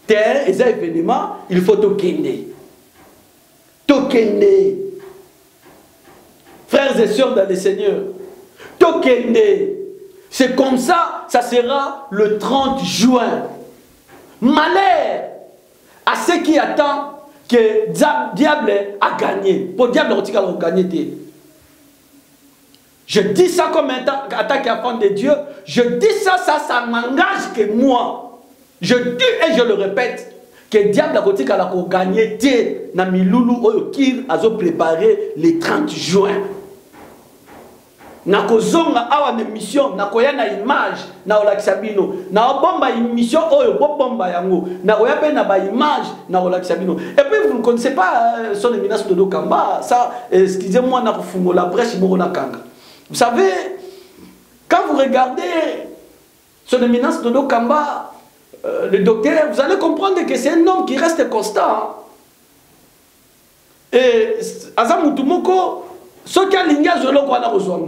Speaker 1: T'es un événement, il faut tokende. Tokende. Frères et sœurs dans le Seigneur, tokende. C'est comme ça, ça sera le 30 juin. Malheur à ceux qui attendent que diable a gagné. Pour diable, on a gagné. Je dis ça comme attaque à enfant de Dieu. Je dis ça, ça m'engage que moi. Je dis et je le répète, que diable a gagné. Na miloulou oyokir a préparé le 30 juin. Nakozonga awa na mission nakoya na image na olakisa bino na bomba émission oyo bomba yango nakoya pe na ba image na olakisa bino. Et puis vous ne connaissez pas son éminence de Dokamba, ça excusez-moi na kufungola brèche moko na kanga. Vous savez, quand vous regardez son éminence de Dokamba, le docteur, vous allez comprendre que c'est un homme qui reste constant. Et Azamutumoko, ce qui a l'ingage de l'eau qu'on a rejoint.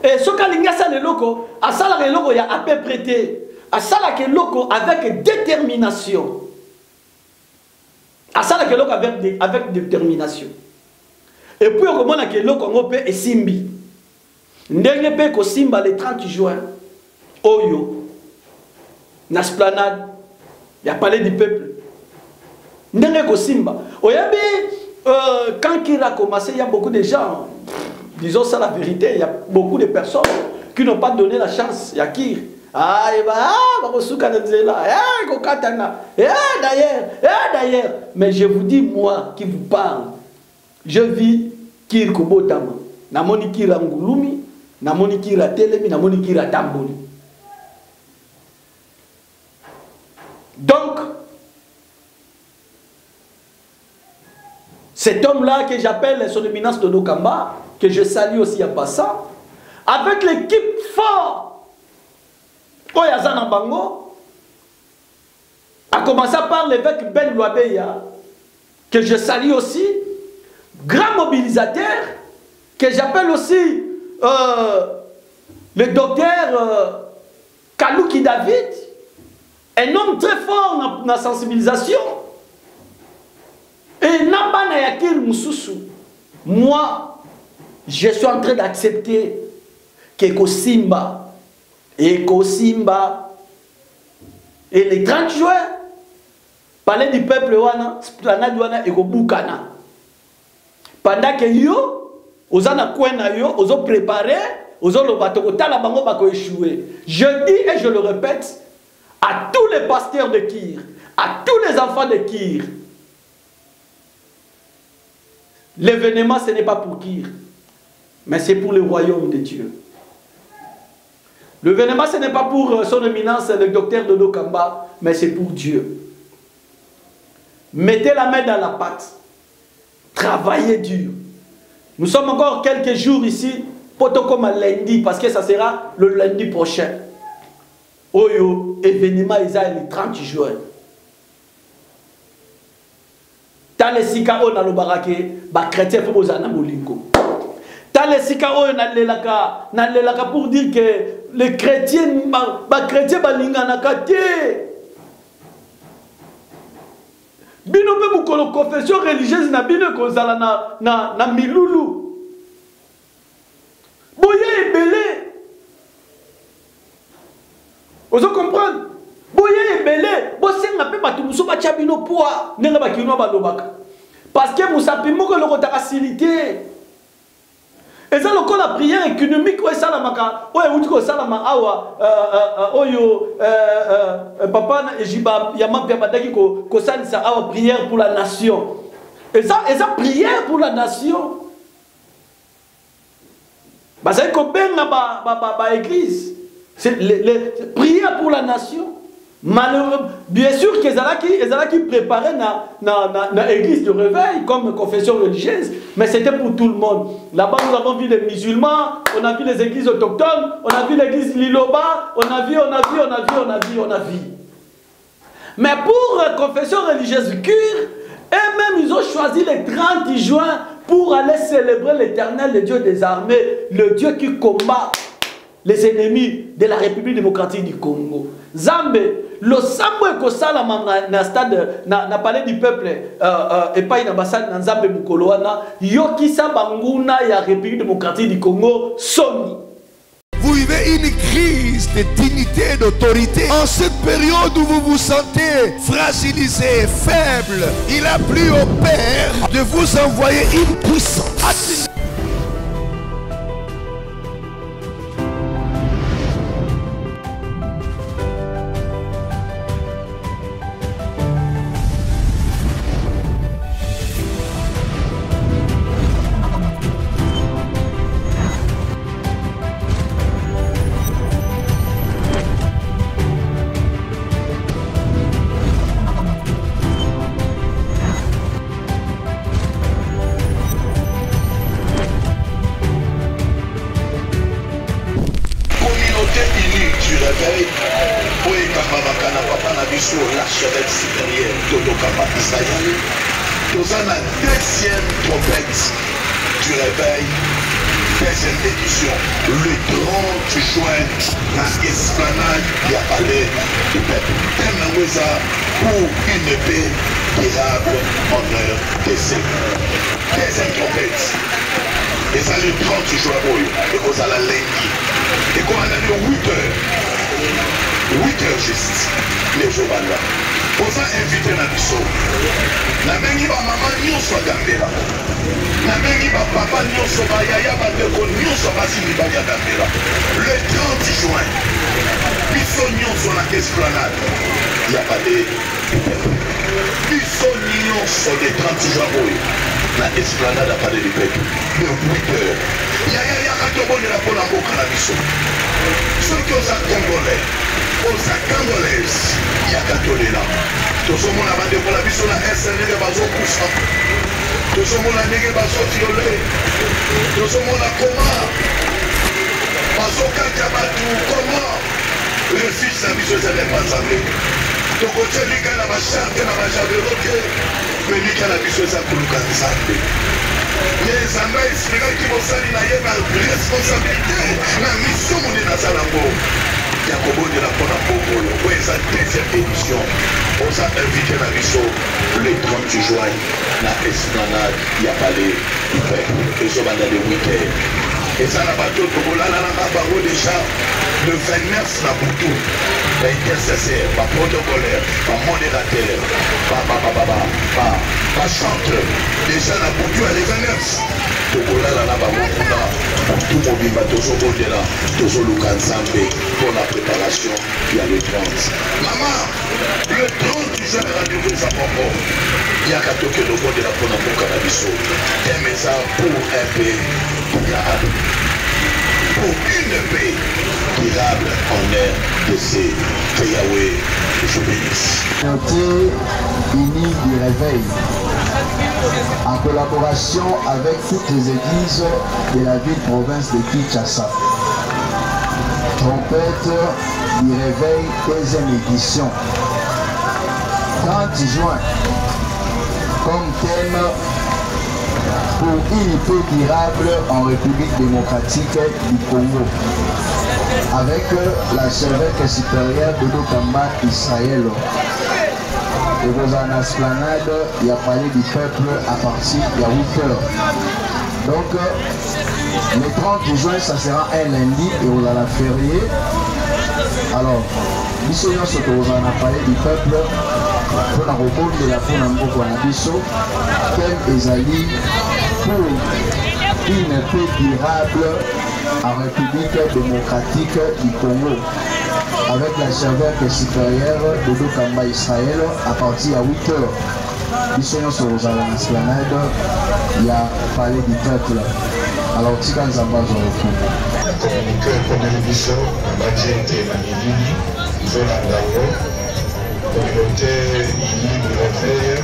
Speaker 1: Et ce qu'alinga ça le loco, à ça la loco il y a à peu prêté, à ça la loco avec détermination, à ça la loco avec détermination. Et puis on commence à loco on peut et simbi, ndenge pe ko simba le 30 juin, oyo, n'esplanade, il y a parlé du peuple, ndenge ko simba, oyabi quand il a commencé il y a beaucoup de gens. Disons ça la vérité, il y a beaucoup de personnes qui n'ont pas donné la chance. Il y a qui d'ailleurs. Mais je vous dis, moi qui vous parle, je vis Kir Kobotama. Namoni Kira Ngulumi, Namoni Kira Telemi, Namoni Kira Tamboli. Donc, cet homme-là que j'appelle son éminence de Nokamba, que je salue aussi en passant, avec l'équipe forte, Oyazan Bango, a commencé par l'évêque Ben Loabeya, que je salue aussi, grand mobilisateur, que j'appelle aussi le docteur Kalouki David, un homme très fort dans la sensibilisation. Et Nabana Yakir Moussousou, moi, je suis en train d'accepter que Kosimba et les 30 juin, parler du peuple wana, planade wana et Boukana. Pendant que yo, osana kwena yo, oso préparé, oso lo bato kotala bango bako échouer. Je dis et je le répète à tous les pasteurs de Kir, à tous les enfants de Kir. L'événement, ce n'est pas pour Kir, mais c'est pour le royaume de Dieu. L'événement, ce n'est pas pour son éminence, le docteur Dodo Kamba, mais c'est pour Dieu. Mettez la main dans la pâte. Travaillez dur. Nous sommes encore quelques jours ici, poto comme lundi, parce que ça sera le lundi prochain. Oyo, événement, il y a le 30 juin. Dans les sika on a le barake, ba chrétien faut bozana molingo. Dans les sika on a lelaka pour dire que les chrétiens ba chrétien balinga na kate. Bino pe mukolo confession religieuse na bino kozala na milulu. Boye ebele. Vous comprenez? Boye ebele, bosenga pe batu muso ba chabino poa, nenga ba kino ba lobaka. Parce que musapi moko le kota facilité. Et ça le la prière économique ouais ça la maka, ouais uti ko sala ma awa oyo papa na ejiba ya mapia badaki ko salisa awa prière pour la nation. Et ça prière pour la nation. Bah ça ko benga ba église. C'est prière pour la nation. Malheureusement, bien sûr qu'ils allaient préparer dans l'église de réveil comme confession religieuse, mais c'était pour tout le monde. Là-bas, nous avons vu les musulmans, on a vu les églises autochtones, on a vu l'église Liloba, on a vu. Mais pour confession religieuse Kir, eux-mêmes, ils ont choisi le 30 juin pour aller célébrer l'éternel, le Dieu des armées, le Dieu qui combat les ennemis de la République démocratique du Congo. Zambe, le sambo ekosala na stade na palais du peuple et pas une ambassade na Zambe Mukoloana yokisa banguna ya République démocratique du Congo soni.
Speaker 2: Vous vivez une crise de dignité et d'autorité. En cette période où vous vous sentez fragilisé, faible, il a plu au Père de vous envoyer une puissance.
Speaker 3: L'archevêque supérieur Dodo Kamba Isaïe, nous avons la deuxième trompette du réveil deuxième édition, le 30 juin, dans l'esplanade qui a parlé du peuple. Thème pour une paix durable en heure d'essai. Deuxième trompette. Et ça le 30 juin, et qu'on a la lundi. Et qu'on a le 8 heures. 8 heures juste. Les jours là. On a invité la biso. La même maman n'y soit gambela. La même papa n'y soit pas yaya badeko n'y soit pas si pas gambela. Le 30 juin, biso n'y soit la esplanade. Il n'y a pas de biso n'y soit le 30 juin. La esplanade a parlé du peuple. De 8 heures. Yaya katobone la pour la boca la biso. Ceux qui ont congolais. Aux Congolaises, il y a Katolela. Tout ce monde a bandé pour la biso la SNL de Bazo Koussa. Tout ce monde a négé Bazo Fiolé. Tout ce monde a comment Bazo Kakabadou, comment le fils de biso n'est pas samé. Donc au tient l'Ika n'a pas chanté, n'a pas jamais roqué. Mais l'Ika n'a biso sa Koulouka Nzambe. Les Zamba expliquent qu'il faut salir la responsabilité. La mission mon est dans sa langue. Yakobo de la Ponapogolo, où est sa deuxième édition. On s'est invité à la mission le 30 juin, la esplanade, il y a parlé du peuple, et ce bandit de 8 heures. Et ça n'a pas tout, là, déjà, le 29 la Boutou, l'intercesseur, pas protocolaire, pas modérateur, pas chanteur. Déjà la Boutou, elle est 29. Togola la Nabamokuna, tout mobile, Tozo là, Tozo Lukanzambe, pour la préparation, il y a le 30. Maman, le 30 du jour, rendez-vous à Congo. Il y a qu'à toquer le monde de la Ponambo Canabiso. Aimez ça pour un pays durable. Pour une paix durable en air de ces que Yahweh je bénisse.
Speaker 4: Communauté unie du réveil, en collaboration avec toutes les églises de la ville-province de Kinshasa. Trompette du réveil, deuxième édition. 30 juin, comme thème pour une paix durable en République démocratique du Congo. Avec l'archevêque supérieur de Dokamba Israël. Et vous en esplanade, il y a parlé du peuple à partir de 8 heures. Donc, le 30 juin, ça sera un lundi et vous allez férié. Alors, ici, vous en a parlé du peuple pour la repos de la Ponambo Guanabiso, thème Ezali pour une paix durable en République démocratique du Congo. Avec la l'archevêque supérieur de Dokamba Israël à partir de 8 heures. Ici, sur les esplanades, il y a parlé du peuple. Alors, Tika Nzamba Zorofu.
Speaker 3: Communiqué comme le biso, Badjente Manilini, Zolandango, communauté unie du réveil,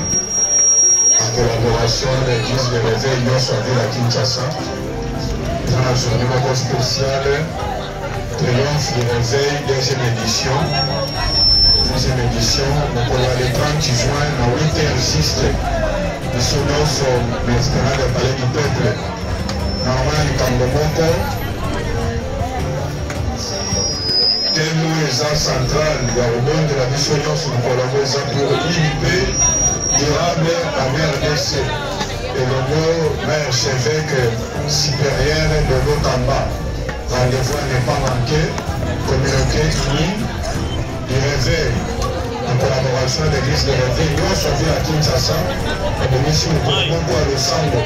Speaker 3: en collaboration avec l'église de réveil, nous sommes à Kinshasa. Dans la journée spéciale, Triomphe du réveil, deuxième édition. Deuxième édition, nous avons le 30 juin, à 8h06. Nous sommes sur l'esplanade de palais du peuple. Normalement, nous avons thème central de la rebond de la mission sur le collaboration pour une paix durable en RDC. Et le mot mère évêque supérieur de Dokamba. Rendez-vous à ne pas manquer, communauté unie du réveil, en collaboration avec l'église de réveil, nous sommes à Kinshasa, à l'émission de Congo à Losango,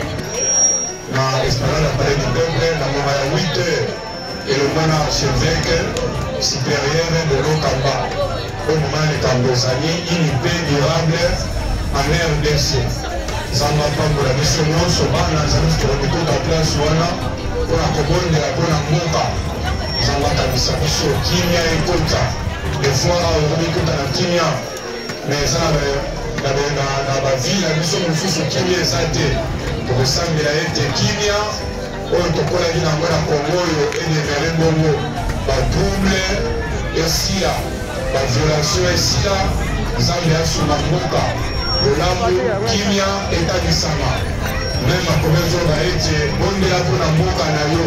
Speaker 3: dans l'esplanade à Palais du Peuple, dans le 8 heures, et le bon archevêque supérieur de Dokamba, au moment de Tambozani, une paix durable en RDC. Zamba Pambo, la mission, nous sommes dans la place pour la commune de la bonne mboka. Zamba Kabisa biso kimia ekota. Des fois on ekota na kimia. Mais ça na ba ville biso mususu kimia ezate. Pour sambela ete kimia oyo tokola bina ngona Kongo yo enevere bongo. Ba double esila, ba violation esila, Zambia sur la mboka. Le lambo kimia etanisama. même à commerce on va être on est là pour la mboka na yo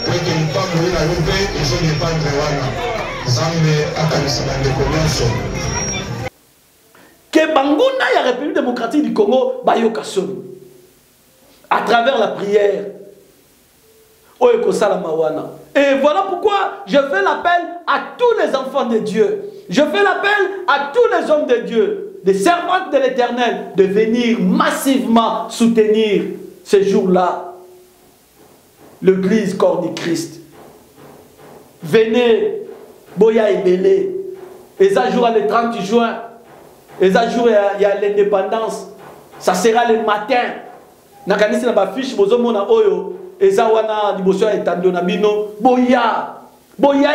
Speaker 3: pour que nous pas mourir na yo pe ils ont dépendre wana zambe akanisa bande commerce
Speaker 1: que banguna ya République démocratique du Congo bayoka soni à travers la prière. Et voilà pourquoi je fais l'appel à tous les enfants de Dieu. Je fais l'appel à tous les hommes de Dieu, des servantes de l'Éternel, de venir massivement soutenir ce jour-là l'église corps du Christ. Venez, Boya et Belé. Et ça jour le 30 juin. Et ça jour il y a l'indépendance. Ça sera le matin. Nakanisi na ba fiche bozomona oyo. Eza wana liboso etando na bino boya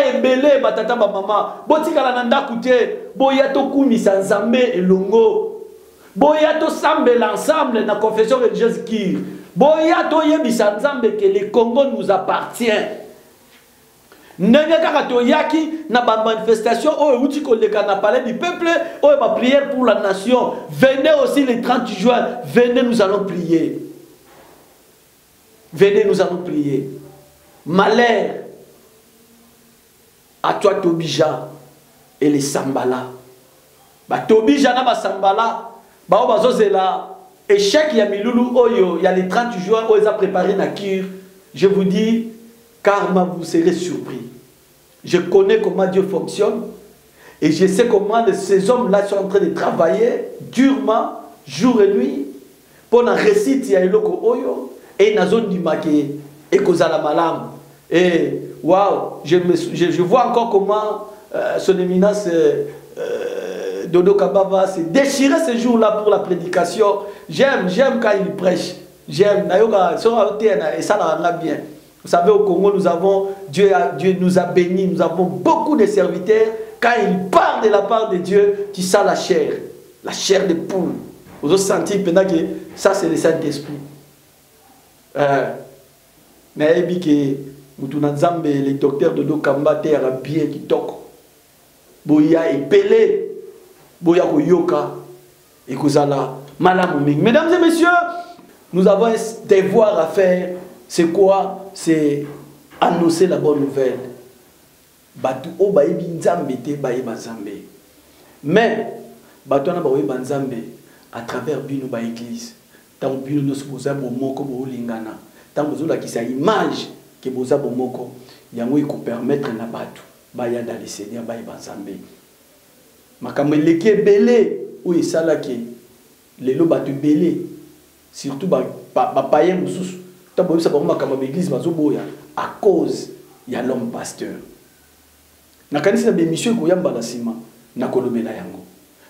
Speaker 1: ebele batata ba mama botikala na ndaku te boya to kumisa nzambe elongo boya to sambela ensemble na confession religieuse kir boya to yebisa nzambe que le Congo nous appartient ndenge kaka to yaki na ba manifestation oyo uti koleka na palais du peuple oyo ba prière pour la nation. Venez aussi le 30 juin, venez, nous allons prier. Venez, nous allons prier. Malheur à toi, Tobija, et les Sambala. Tobija na ba Sambala, bazozela échec ya milulu oyo, il y a les 30 juin, oyo a préparé na kir. Je vous dis, karma, vous serez surpris. Je connais comment Dieu fonctionne et je sais comment ces hommes-là sont en train de travailler durement, jour et nuit, pour la récite ya eloko oyo. Et na zone du maquet et kozala malam et waouh, je vois encore comment son éminence Dodo Kababa s'est déchiré ce jour-là pour la prédication. J'aime quand il prêche. J'aime et ça la bien. Vous savez, au Congo, nous avons Dieu nous a bénis, nous avons beaucoup de serviteurs. Quand il parle de la part de Dieu, tu sens la chair de poule. Vous avez senti pendant que ça c'est le Saint-Esprit. Mais les docteurs de Dokamba te bien qui toquent. Boya et Pelé, Boya Koyoka et Kozala Malamuming. Mesdames et messieurs, nous avons un devoir à faire. C'est quoi? C'est annoncer la bonne nouvelle. Batu o baebi nzambe te baeba nzambe. Mais batu na baeba nzambe à travers bino ba église. Tant bino no boza bomoko bo lingana. Tant bozola ki sa image que boza bomoko yango iko permettre na batu baya dans le Seigneur baeba nzambe. Makambo leki belé ou esala ke lelo batu belé surtout ba payen mususu. Tant boza ba makambo l'église bazoboya à cause ya l'homme pasteur. Nakanisi na bémission ko yamba la sima na kolomela yango.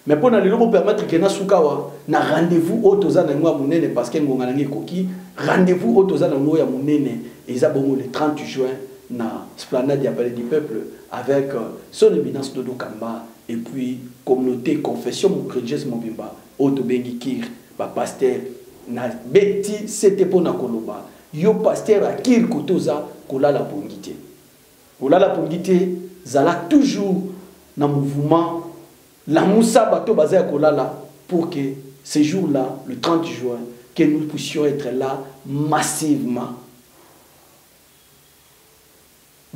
Speaker 1: Mais pour aller nous permettre que na sukawa na rendez-vous autoza na ngwa munene parce que ngonga nangi koki rendez-vous autoza na ngwa ya munene eza bongo le 30 juin na esplanade ya Palais du Peuple avec son éminence Dodo Kamba et puis communauté confession religieuse Mobimba auto bengi kir ba pasteur na beti c'était pour na koloba yo pasteur akir kotoza kolala pongité. Kolala pongité zala toujours dans le mouvement la Moussa Bato Bazaya Kolala pour que ce jour-là, le 30 juin, que nous puissions être là massivement.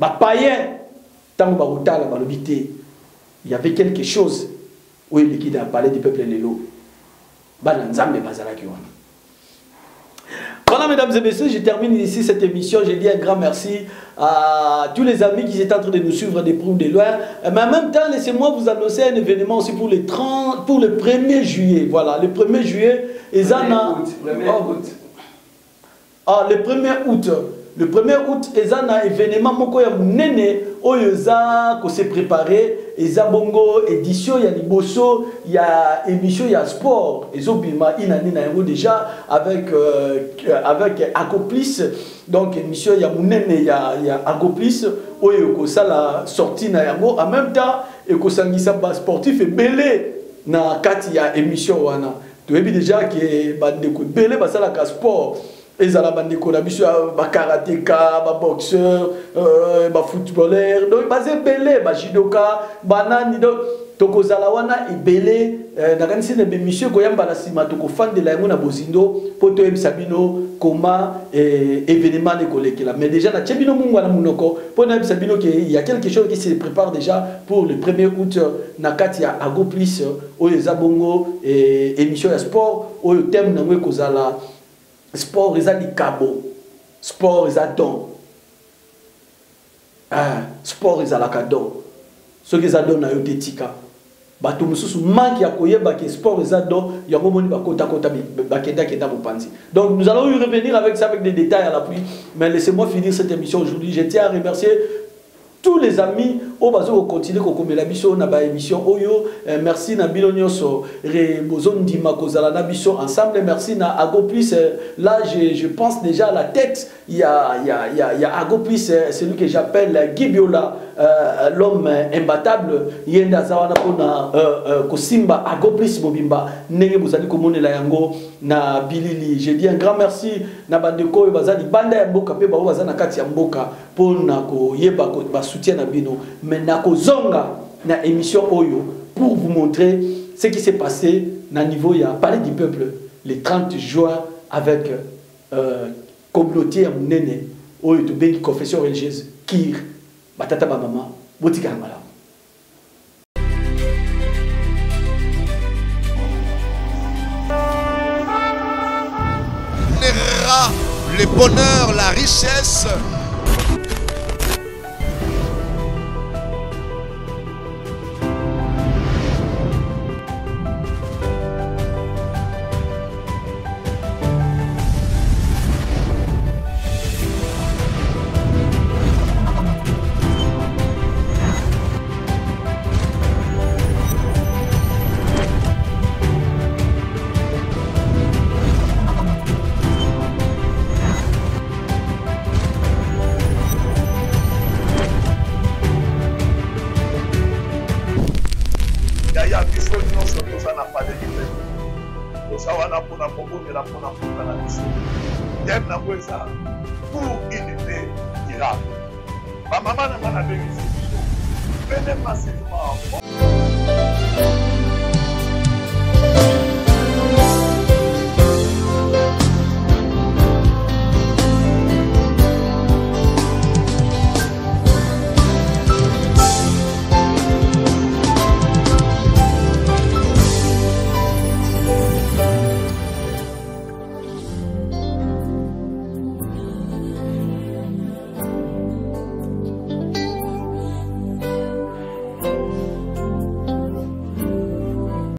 Speaker 1: Païen, tant que il y avait quelque chose où il a parlé du peuple Lélo. Voilà, mesdames et messieurs, je termine ici cette émission. Je dis un grand merci à tous les amis qui étaient en train de nous suivre des près ou de loin. Mais en même temps, laissez-moi vous annoncer un événement aussi pour le 1er juillet. Voilà, le 1er juillet, le 1er août. Le 1er août, il y a un événement qui s'est préparé. Il y a bongo édition, il y a liboso, il y a émission, il y a sport. Et déjà avec Acoplice. Donc émission, il y a Mounene, il y a Acoplice. Il y a la sortie. En même temps, il y a sportif et belé. Il y a émission. Tu as déjà que belé, il y a sport. ezala bandeko na biso ba karatéka, ba boxeur, ba footballeur, donc ba zebele, ba judoka, banani donc tokozala wana ebele nakanisi na bemission koyamba na sima tokofandela yango na bozindo po toyebisa bino comment événement ekolekela. Mais déjà na tshebino mungu na munoko po na yebisa bino que il y a quelque chose qui se prépare déjà pour le 1er août na kati ya Ago Plus oyo eza bongo émission ya sport oyo thème nango ekozala sport eza likabo, sport eza don, sport eza la don. Ce qui eza don na yo tetika bato mususu manki ya koyeba que sport eza don yango moni bakota kota bakenda kenda bopanzi. Donc nous allons y revenir avec ça avec des détails à l'appui, mais laissez-moi finir cette émission aujourd'hui. Je tiens à remercier tous les amis au bazo continuer ko komela biso na ba émission oyo. Merci na bino nyonso rebozon ndima kozala na biso ensemble. Merci na Ago Plus. Là je pense déjà à la tête il y a Ago Plus, celui que j'appelle Guy Biola, l'homme imbattable. Yenda zawana pona kosimba Ago Plus mobimba ndenge bozali komonela yango na bilili. Je dis un grand merci na bandeko oyo bazali banda ya mboka pe ba bazana kati ya mboka pona ko yeba ko ba soutien na bino. Mais nako zonga na émission oyo pour vous montrer ce qui s'est passé na niveau ya Palais du Peuple le 30 juin avec communauté ya munene oyo to bengi confession religieuse kir batata ba mama botika ngala.
Speaker 2: Le bonheur, la richesse.
Speaker 3: Pour unité durable. Ma maman n'a pas bénéficié. Venez massivement.